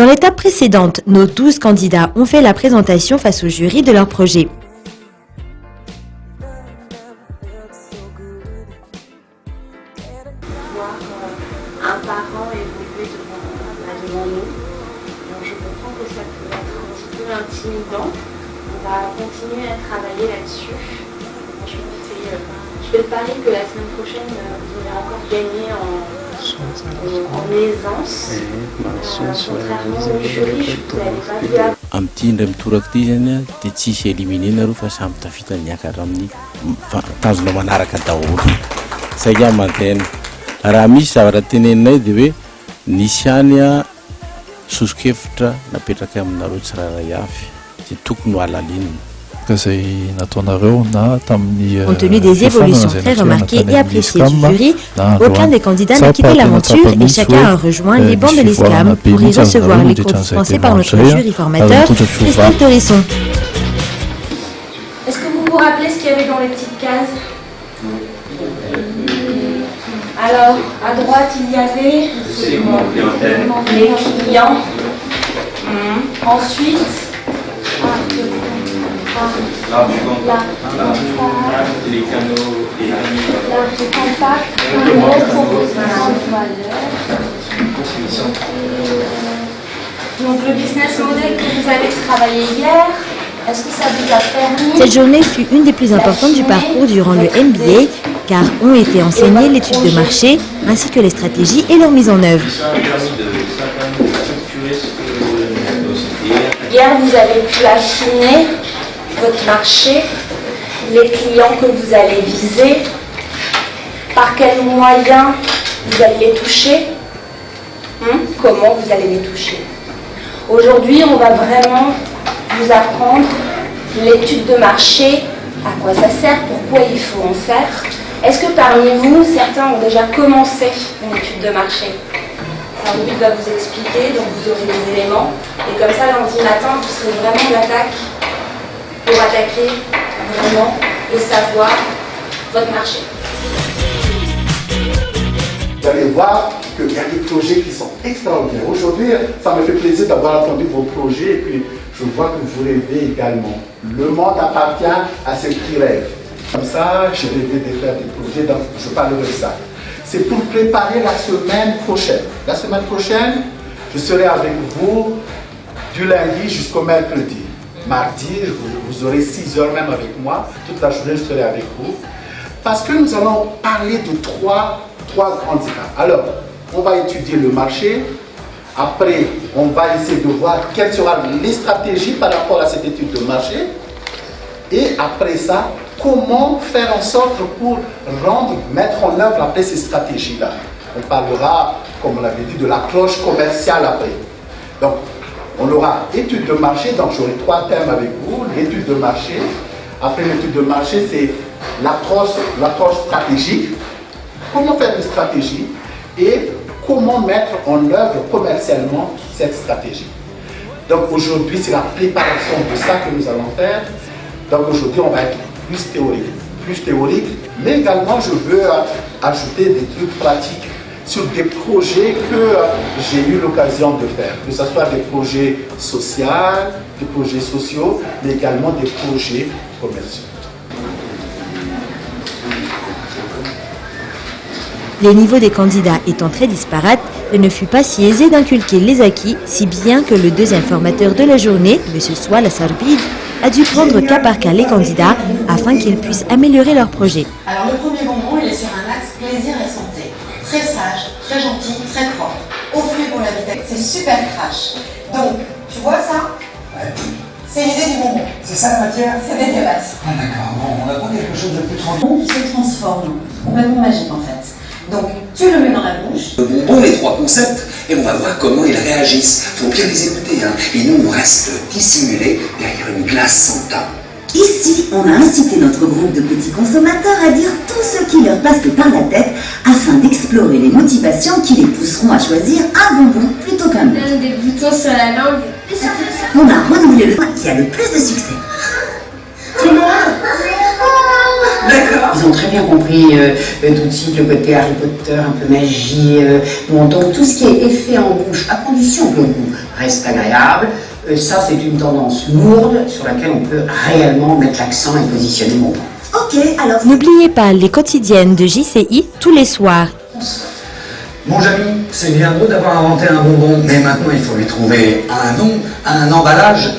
Dans l'étape précédente, nos 12 candidats ont fait la présentation face au jury de leur projet. Un parent évoluer devant nous. Donc je comprends que ça peut être un petit peu intimidant. On va continuer à travailler là-dessus. Je fais le pari que la semaine prochaine, vous aurez encore gagné en aisance. Contrairement au jury, je vous avais pas vu avant. Amin'ity indray mitoraka ity zany dia tsisy éliminé nareo fa samy tafita miakatra amin'ny tanjona manaraka daholo. Saika iaho mantena. Raha misy zavatra teneninay dia hoe nisy any sosokevitra napetraka aminareo tsiraray avy dia tokony ho alalinina. Compte tenu des évolutions très remarquées et appréciées du jury, aucun des candidats n'a quitté l'aventure et chacun a rejoint les bancs de l'ISCAM pour y recevoir les cours dispensés par notre jury formateur, Christelle Torisson. Est-ce que vous vous rappelez ce qu'il y avait dans les petites cases? Alors, à droite, il y avait les clients. Ensuite, les canaux, les contacts, les propositions de valeur. Donc, le business model que vous avez travaillé hier, est-ce que ça vous a permis... Cette journée fut une des plus importantes du parcours durant le MBA, car ont été enseignées l'étude de marché, ainsi que les stratégies et leur mise en œuvre. Hier, vous avez pu affiner votre marché, les clients que vous allez viser, par quels moyens vous allez les toucher, comment vous allez les toucher. Aujourd'hui, on va vraiment vous apprendre l'étude de marché, à quoi ça sert, pourquoi il faut en faire. Est-ce que parmi vous, certains ont déjà commencé une étude de marché? Alors, lui va vous expliquer, donc vous aurez des éléments, et comme ça, lundi matin, vous serez vraiment d'attaque pour attaquer vraiment et savoir votre marché. Vous allez voir qu'il y a des projets qui sont extraordinaires. Aujourd'hui, ça me fait plaisir d'avoir entendu vos projets et puis je vois que vous rêvez également. Le monde appartient à ceux qui rêvent. Comme ça, j'ai rêvé de faire des projets, donc je parlerai de ça. C'est pour préparer la semaine prochaine. La semaine prochaine, je serai avec vous du lundi jusqu'au mercredi. Mardi, vous aurez 6 heures même avec moi. Toute la journée, je serai avec vous. Parce que nous allons parler de trois handicaps. Alors, on va étudier le marché. Après, on va essayer de voir quelles seront les stratégies par rapport à cette étude de marché. Et après ça, comment faire en sorte pour mettre en œuvre après ces stratégies-là. On parlera, comme on l'avait dit, de l'approche commerciale après. Donc, on aura étude de marché, donc j'aurai 3 thèmes avec vous. L'étude de marché. Après l'étude de marché, c'est l'approche stratégique. Comment faire une stratégie et comment mettre en œuvre commercialement cette stratégie. Donc aujourd'hui, c'est la préparation de ça que nous allons faire. Donc aujourd'hui, on va être plus théorique, mais également je veux ajouter des trucs pratiques sur des projets que j'ai eu l'occasion de faire, que ce soit des projets sociaux, mais également des projets commerciaux. Les niveaux des candidats étant très disparates, il ne fut pas si aisé d'inculquer les acquis, si bien que le deuxième formateur de la journée, M. Souala Sarbid, a dû prendre cas par cas les candidats afin qu'ils puissent améliorer leur projet. Alors le premier bonbon, il est sur un axe plaisir et santé. Très sage, très gentil, très propre. Au fruit pour la vitesse, c'est super crash. Donc, tu vois ça? Ouais. C'est l'idée du bonbon. C'est ça la matière? C'est dégueulasse. Ah d'accord, bon, on apprend quelque chose de plus tranquille. Qui se transforme, complètement magique en fait. Donc, tu le mets dans la bouche. Le bonbon, les 3 concepts, et on va voir comment ils réagissent. Faut bien les écouter, hein. Et nous, on reste dissimulés derrière une glace sans teint. Ici, on a incité notre groupe de petits consommateurs à dire tout ce qui leur passe par la tête afin d'explorer les motivations qui les pousseront à choisir un bonbon plutôt qu'un autre. Donne des boutons sur la langue. On a renouvelé le point qui a le plus de succès. Tout le monde? D'accord. ils ont très bien compris tout de suite le côté Harry Potter, un peu magie. Bon, donc tout ce qui est effet en bouche, à condition que le goût reste agréable, ça c'est une tendance lourde sur laquelle on peut réellement mettre l'accent et positionner mon point. Ok, alors... N'oubliez pas les quotidiennes de JCI tous les soirs. Mon Jamy, c'est bien beau d'avoir inventé un bonbon, mais maintenant il faut lui trouver un nom, un emballage.